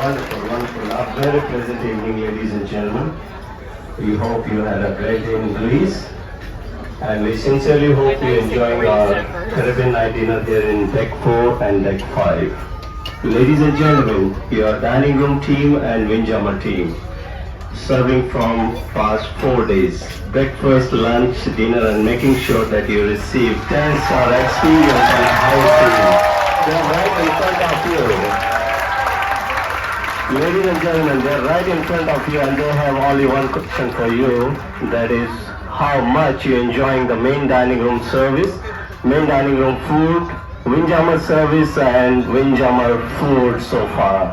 Wonderful, wonderful. A very pleasant evening, ladies and gentlemen. We hope you had a great day in Greece. And we sincerely hope you're enjoying our Caribbean night dinner here in Deck 4 and Deck 5. Ladies and gentlemen, your dining room team and Windjammer team, serving from past 4 days. Breakfast, lunch, dinner, and making sure that you receive 10-star experience on a house team. They're right in front of you. Ladies and gentlemen, they're right in front of you and they have only one question for you. That is, how much you're enjoying the main dining room service, main dining room food, Windjammer service and Windjammer food so far.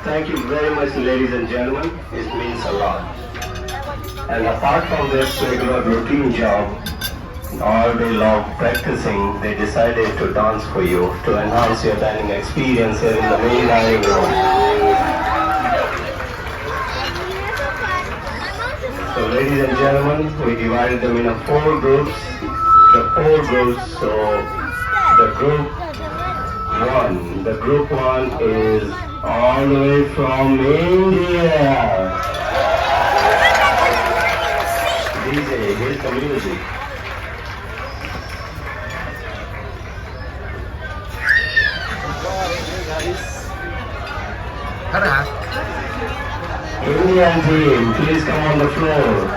Thank you very much, ladies and gentlemen. It means a lot. And apart from this regular routine job, all day long practicing, they decided to dance for you to enhance your dining experience here in the main dining room. So ladies and gentlemen, we divided them in 4 groups. The 4 groups, so the group 1 is all the way from India. DJ, here's the music. Indian team, please come on the floor.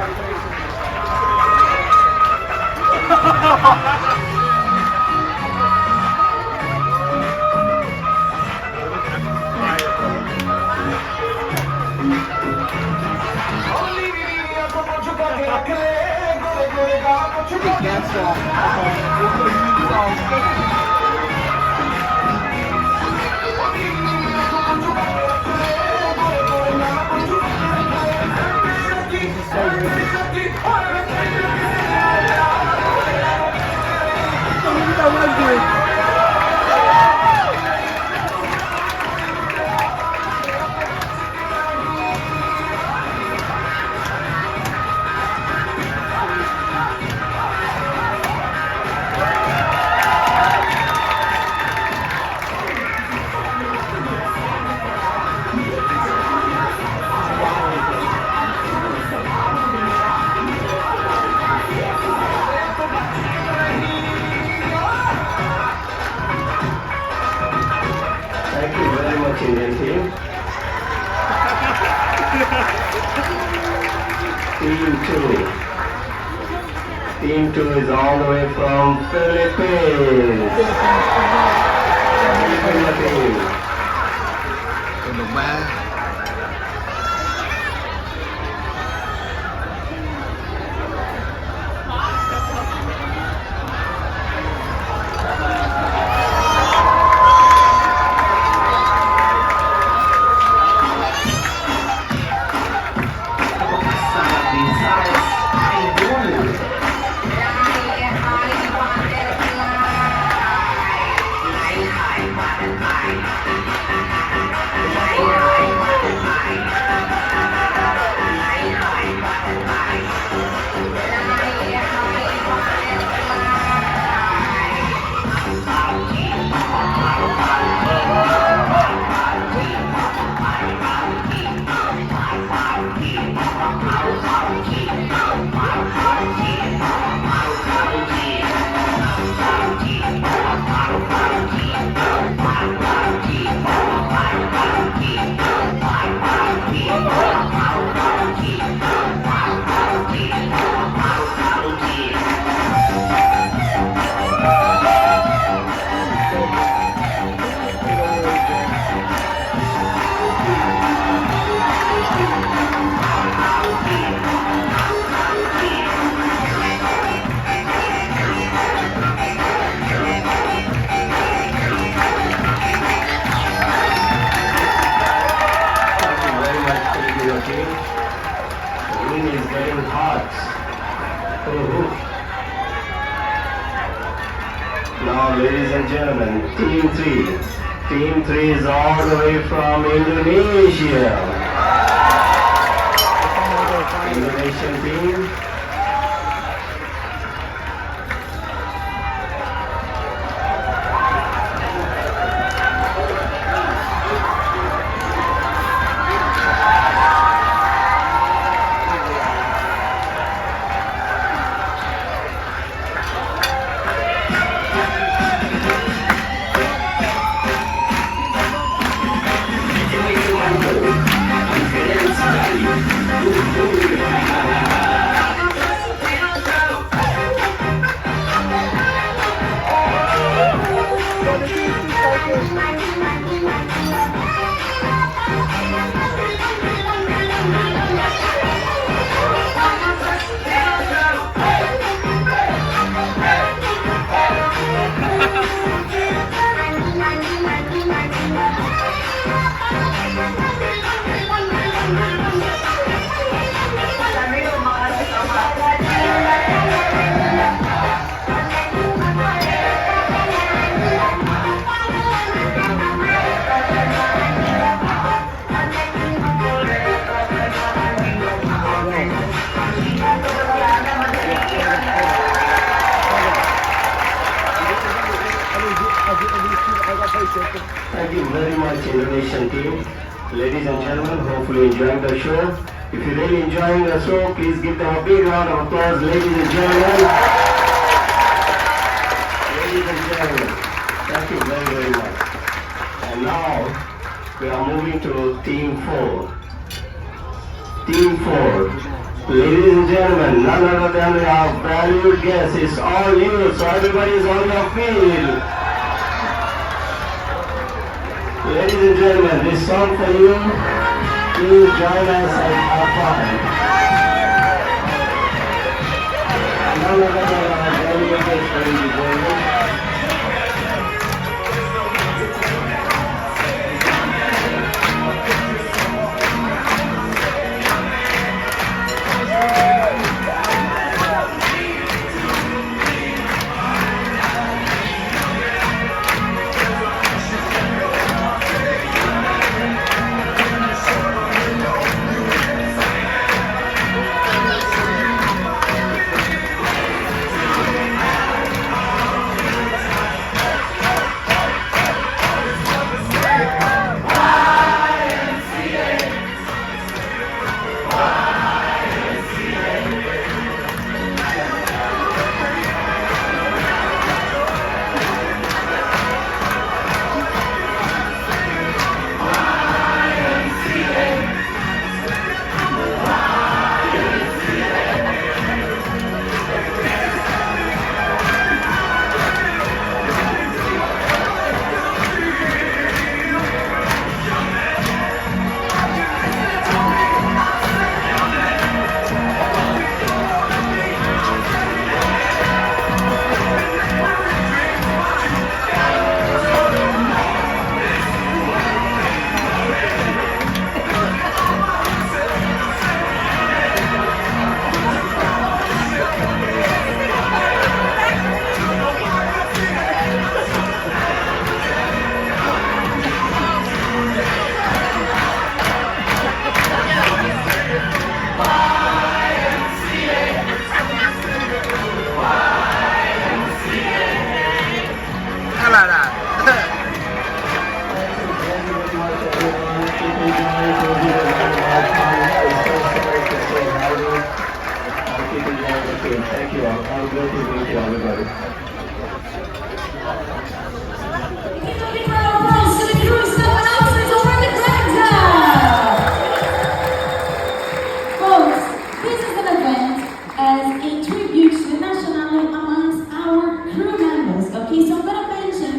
Indian team. Team 2 is all the way from Philippines. team. Quân đồng 3. Now, ladies and gentlemen, Team 3. Team 3 is all the way from Indonesia. Indonesian team. Thank you very much, Indonesian team. Ladies and gentlemen, hopefully enjoying the show. If you're really enjoying the show, please give them a big round of applause, ladies and gentlemen. Ladies and gentlemen, thank you very, very much. And now, we are moving to Team 4. Team 4. Ladies and gentlemen, none other than our valued guest. It's all you, so everybody is on your feet. Ladies and gentlemen, this song for you. Please join us and have fun. None other than our valued guest, ladies and gentlemen. Folks, this is an event as a tribute to the nationality amongst our crew members. Okay, so I'm gonna mention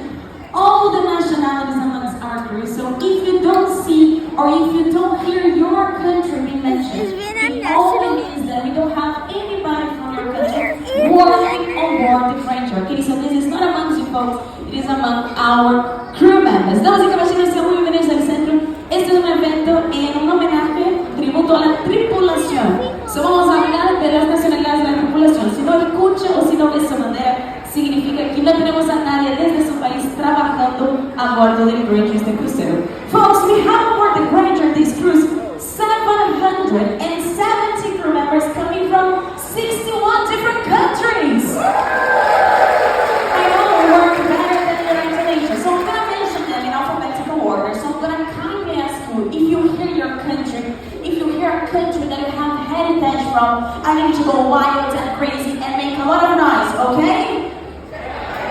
all the nationalities amongst our crew. So if you don't see or if you don't hear your country being mentioned, it only means that we don't have anybody from your country working on board the French. Okay, so this is not amongst you folks, it is among our crew members. Damas y caballeros, sean muy bienvenidos al centro. Este es un evento en un homenaje, tributo a la tripulación. So vamos a hablar de las nacionalidades de la tripulación. Si no escucha o si no ve su bandera, significa que no tenemos a nadie desde su país trabajando a bordo del Granger este crucero. Folks, we have aboard the Granger this cruise 770 crew members coming from 61 different countries. I know we work better than the United Nations, so I'm gonna mention them in alphabetical order. So I'm gonna kindly ask you, if you hear your country, if you hear a country that you have heritage from, I need you to go wild and crazy and make a lot of noise, okay?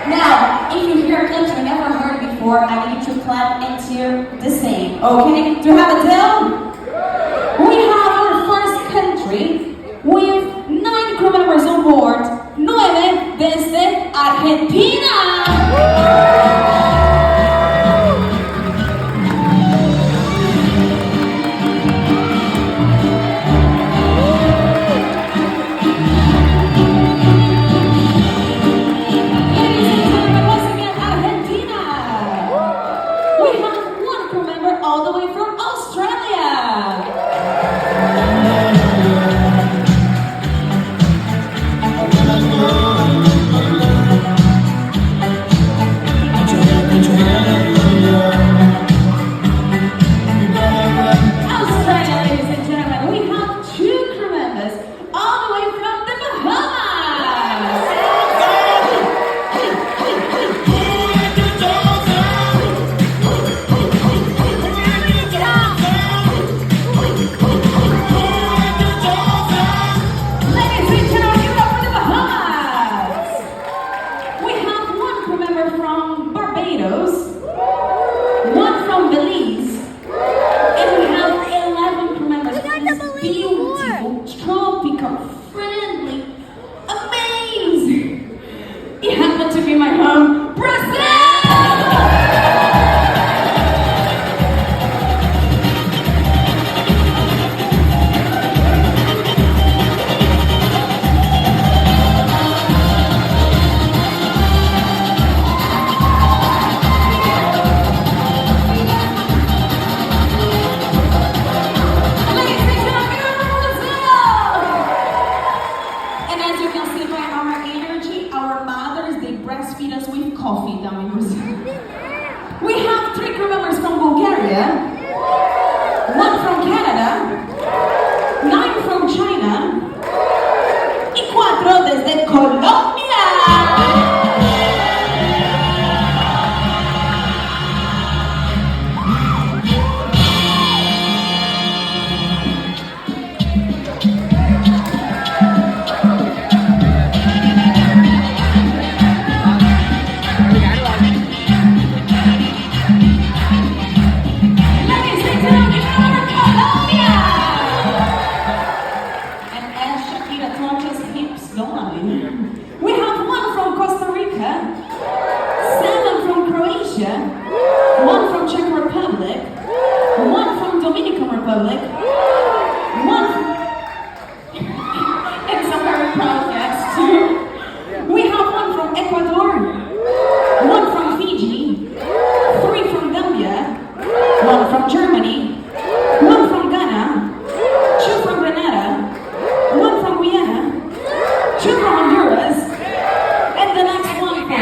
Now, if you hear a country you never heard before, I need you to clap and cheer the same, okay? Do you have a deal? We have our first country with 9 crew members on board, 9 desde Argentina. All the way from Australia. Australia, ladies and gentlemen, we have 2 crew members all the way from the Bahamas. From Barbados, 1 from Belize, and we have 11 crew members from this beautiful, tropical, friendly, amazing. It happened to be my home, Brazil! Breastfeed us with coffee down in Brazil. We have 3 crew members from Bulgaria, 1 from Canada, 9 from China, y 4 desde Colombia. We have 1 from Costa Rica, 7 from Croatia, 1 from Czech Republic, 1 from Dominican Republic, 1 from and some very proud guests too. We have 1 from Ecuador, 1 from Fiji, 3 from Gambia, 1 from Germany, 1 from Ghana, 2 from Grenada, 1 from Guyana, 2 from Honduras, and the next one is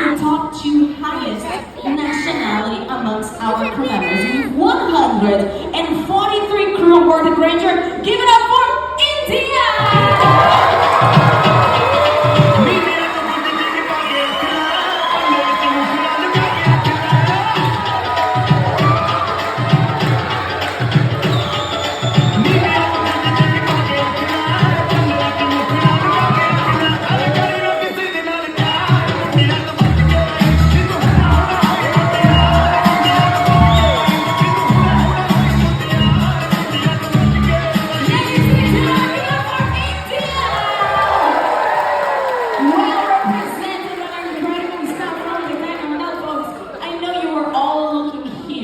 the top 2 highest nationality amongst our crew members. With 143 crew on board the Granger. Give it up for India!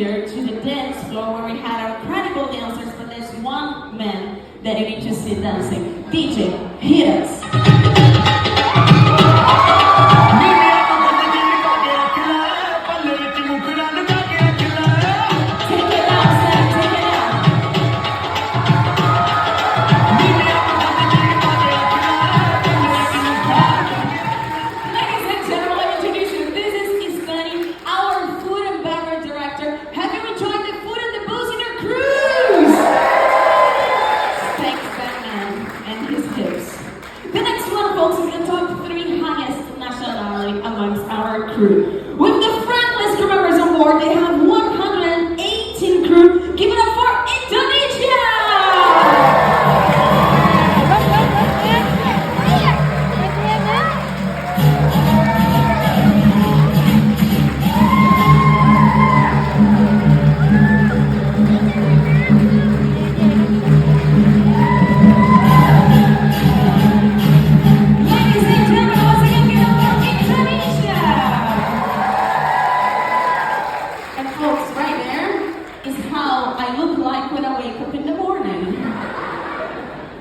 here to the dance floor where we had our incredible dancers, but there's one man that you need to see dancing. DJ, hit us. With the friendless crew members on board, they have 118 crew. Give it up for Indonesia! Ladies and gentlemen, once again, give it up for Indonesia! And folks, right there is how I look like when I wake up in the morning.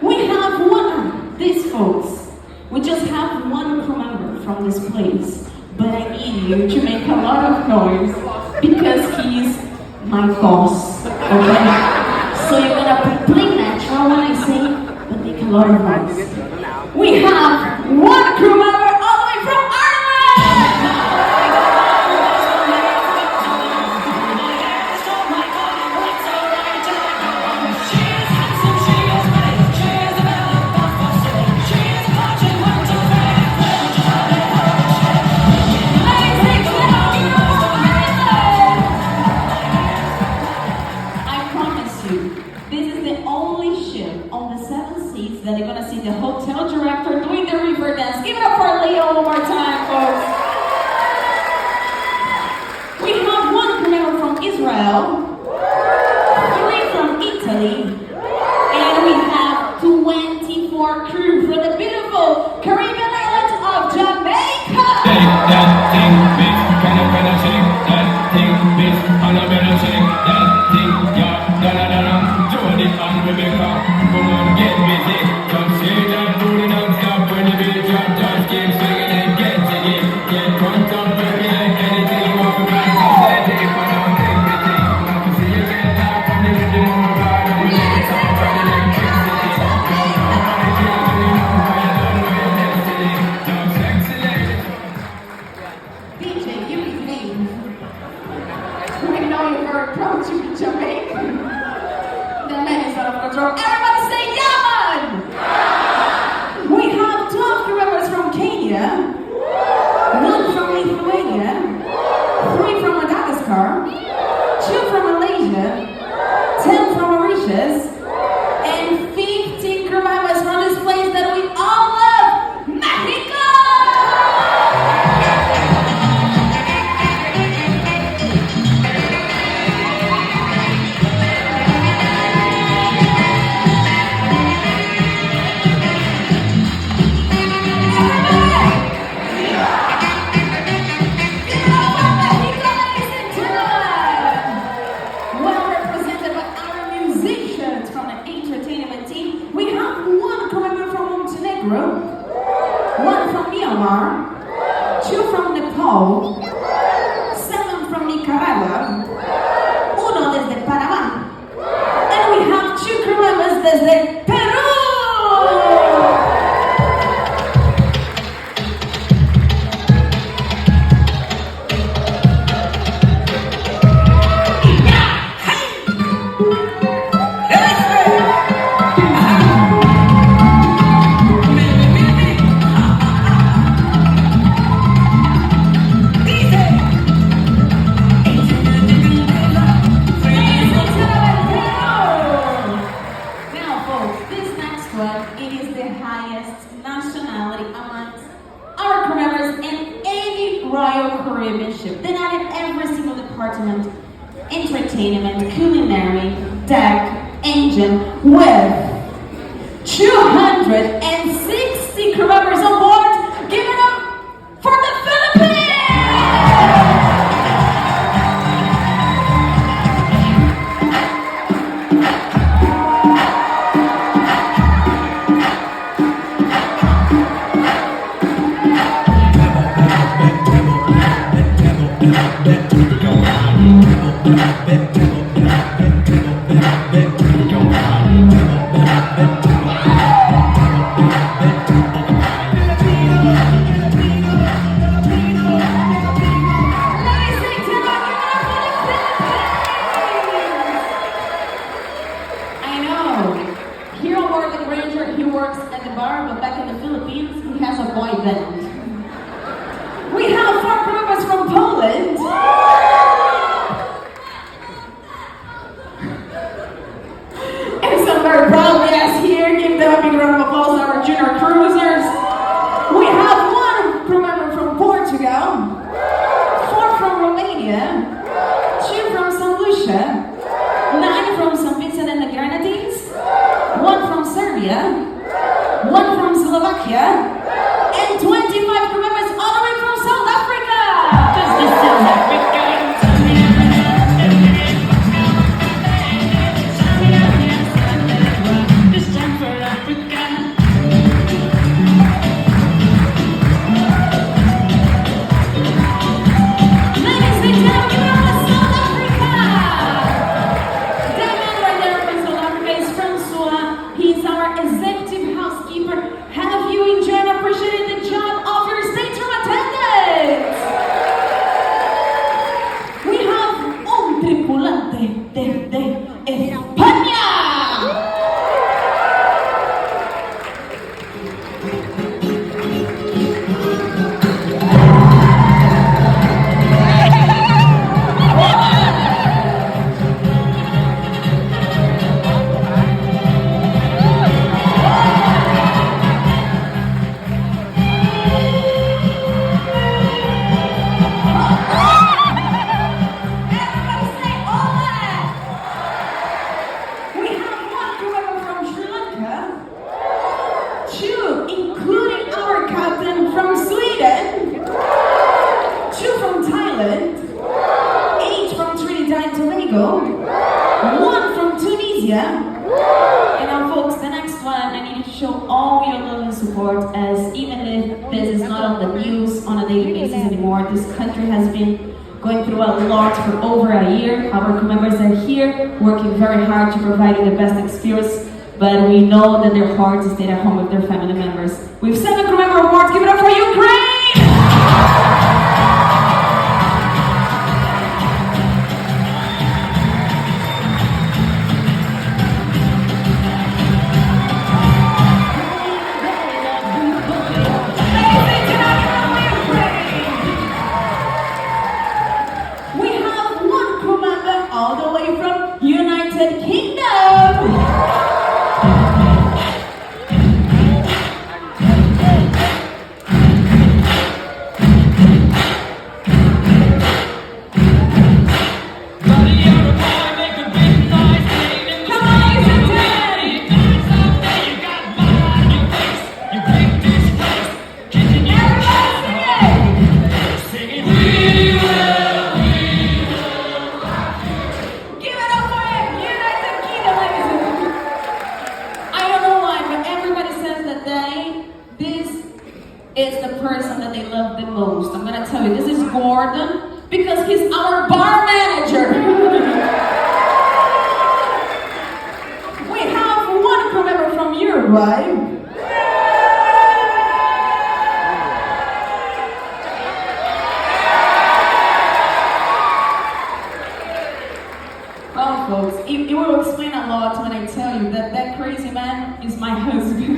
We have these folks, we just have one crew member from this place, but I need you to make a lot of noise because he's my boss, okay? So you're gonna play natural when I sing, but make a lot of noise. We have one crew member all the way from Ireland! That you're gonna see the hotel director doing the river dance. Give it up for Leo one more time, folks. We have one crew member from Israel, 3 from Italy, and we have 24 crew from the beautiful Caribbean island of Jamaica. Shake that thing, bitch. Can I shake that thing, bitch? I'm not gonna shake that thing, yeah. Jody and Rebecca, come on, get busy. Just shake that booty non-stop when the beat drop. Just keep swinging and get jiggy. Get drunk on baby like anything you want to ride. Just let it if I don't take everything. Want to see you get down from the rhythm of my ride. And we let it talk about electricity. Don't know how to kill you, you know how you done with your destiny. Just sexy ladies. DJ, you behave. We know you're very proud to be Jamaican. The man is out of control. Everybody say Yaman! We have 12 crew members from Kenya, 1 from Lithuania, 3 from Madagascar, 2 from Malaysia, 10 from Mauritius, and 15 crew members from this place that we all love, Mexico! One from Myanmar, 2 from Nepal, 7 from Nicaragua, 1 desde Panamá, and we have 2 crew members desde Peru! Royal Caribbean ship. Then added every single department, entertainment, culinary, deck, engine, with 260 crew members on board. Give it up for the Philippines! I know. Here on Morgan Ranger, he works at the bar, but back in the Philippines, he has a boy band. We have 4 members from Poland. And some very proud guests here. Give them a big round of applause to our junior cruisers. We have 1 crew member from Portugal, 4 from Romania, 2 from St. Lucia, 9 from St. Vincent and the Grenadines, 1 from Serbia, 1 from Slovakia, and 25 crew members all the way from South Africa. Just the South Africa. This time for Africa. Ladies and gentlemen, give it up for South Africa. That man right there from South Africa is Francois. He's our executive housekeeper. Have you enjoyed and appreciated the job of your stateroom attendants? We have un tripulante desde España. Everybody say hola. We have 1 crew member from Sri Lanka, 2 including our captain from Sweden, 2 from Thailand, 8 from Trinidad and Tobago, 1 from Tunisia. And now folks, the next one, I need to show all your love and support, as even if this is not on the news on a daily basis anymore, this country has been going through a lot for over a year. Our crew members are here working very hard to provide you the best experience, but we know that their hearts stay at home with their family members. We have 7 crew member awards. Give it up for Ukraine! We have 1 crew member all the way from United Kingdom. Is the person that they love the most. I'm gonna tell you, this is Gordon, because he's our bar manager. We have 1 crew member from Uruguay. Well, folks, it will explain a lot when I tell you that that crazy man is my husband.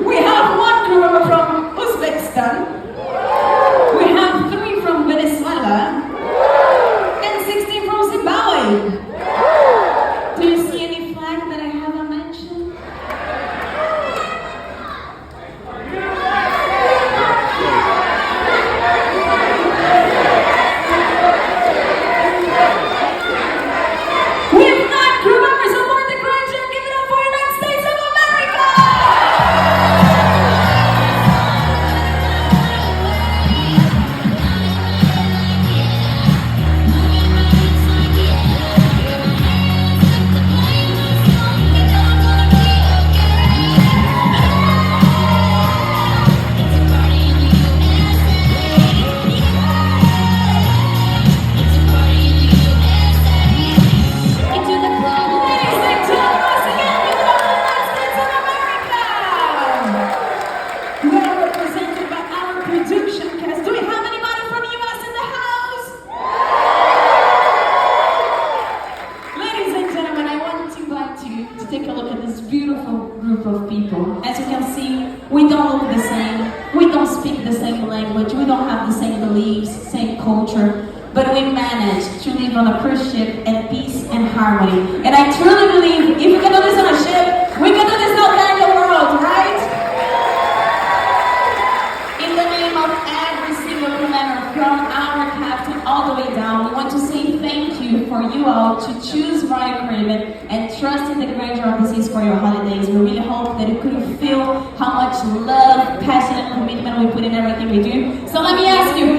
We have 1 crew member from Uzbekistan. We have 3 from Venezuela. And 16 from Zimbabwe. Do you see any flag that I haven't mentioned? We have 9 crew members aboard the language, we don't have the same beliefs, same culture, but we manage to live on a cruise ship in peace and harmony. And I truly believe if we can do this on a ship, we can do this out there in the world, right? In the name of every single crew member, from our captain all the way down, we want to say thank you for you all to choose Royal Caribbean and trust in the grandeur of the seas for your holidays. We really hope that you could feel how much love, passion, and commitment we put in everything we do. So let me ask you,